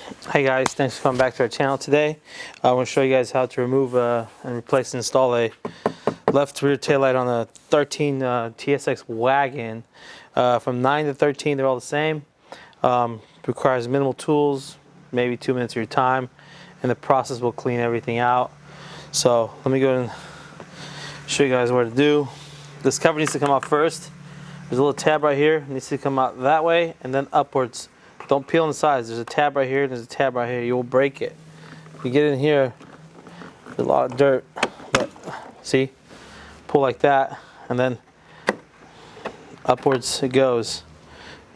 Hey guys, thanks for coming back to our channel today. I want to show you guys how to remove and replace and install a left rear taillight on a 13 TSX Wagon. From 9 to 13, they're all the same. Requires minimal tools, maybe 2 minutes of your time, and the process will clean everything out. So let me go and show you guys what to do. This cover needs to come out first. There's a little tab right here. It needs to come out that way and then upwards. Don't peel on the sides. There's a tab right here and there's a tab right here. You will break it. If you get in here, there's a lot of dirt. But see? Pull like that and then upwards it goes.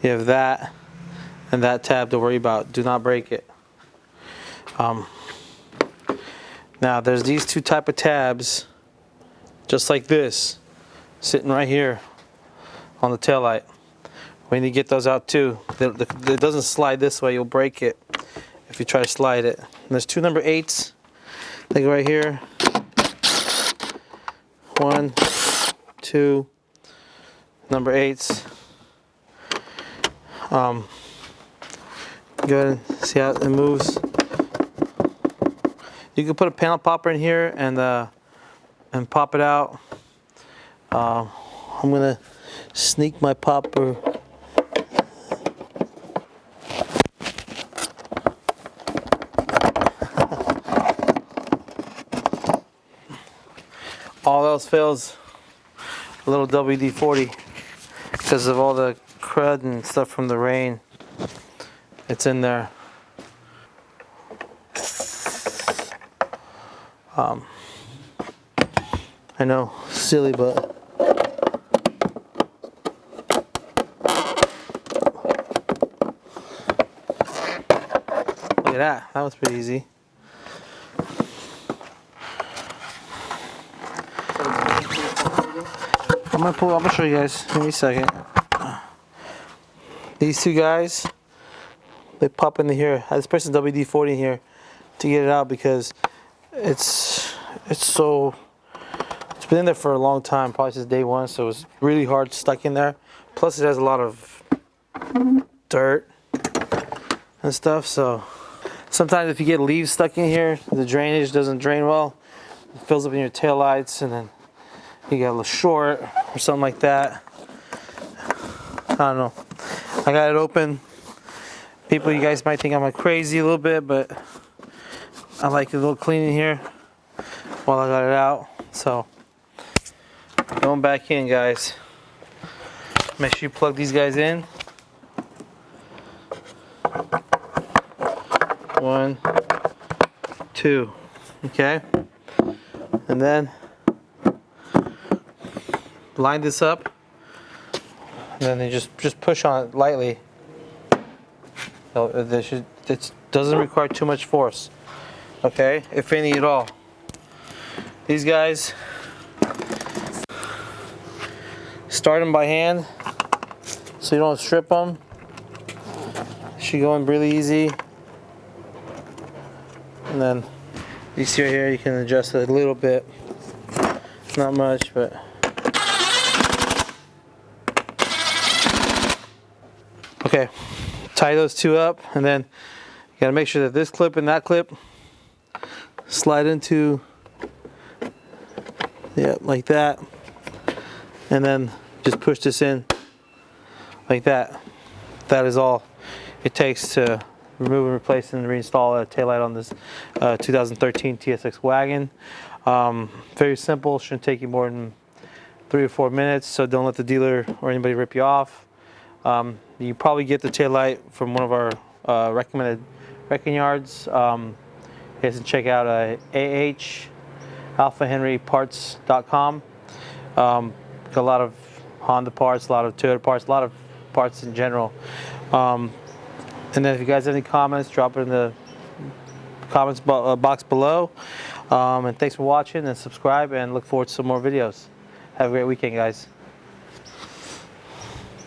You have that and that tab to worry about. Do not break it. Now there's these two type of tabs just like this sitting right here on the taillight. We need to get those out too. It doesn't slide this way, you'll break it if you try to slide it. And there's two number 8s. They go right here. 1, 2, number 8s. Go ahead and see how it moves. You can put a panel popper in here and pop it out. I'm gonna sneak my popper. All else fails, a little WD-40 because of all the crud and stuff from the rain. It's in there. I know, silly, but look at that. That was pretty easy. I'm gonna show you guys. Give me a second. These two guys, they pop into here. I just pressed the WD-40 in here to get it out because it's been in there for a long time, probably since day one, so it's really hard stuck in there. Plus it has a lot of dirt and stuff, so sometimes if you get leaves stuck in here, the drainage doesn't drain well. It fills up in your taillights and then you get a little short or something like that. I don't know. I got it open. People, you guys might think I'm crazy a little bit, but I like a little clean in here while I got it out. So going back in, guys. Make sure you plug these guys in. 1, 2. Okay. And then line this up. And then you just push on it lightly. It doesn't require too much force. Okay, if any at all. These guys, start them by hand so you don't strip them. Should go in really easy. And then you see right here, you can adjust it a little bit. Not much, but okay. Tie those two up, and then you gotta make sure that this clip and that clip slide into, yeah, like that, and then just push this in like that. That is all it takes to remove and replace and reinstall a taillight on this 2013 TSX Wagon. Very simple, shouldn't take you more than 3 or 4 minutes, so don't let the dealer or anybody rip you off. You probably get the taillight from one of our recommended wrecking yards. You guys can check out alphahenryparts.com. Got a lot of Honda parts, a lot of Toyota parts, a lot of parts in general. And then if you guys have any comments, drop it in the comments box below. And thanks for watching, and subscribe, and look forward to some more videos. Have a great weekend, guys.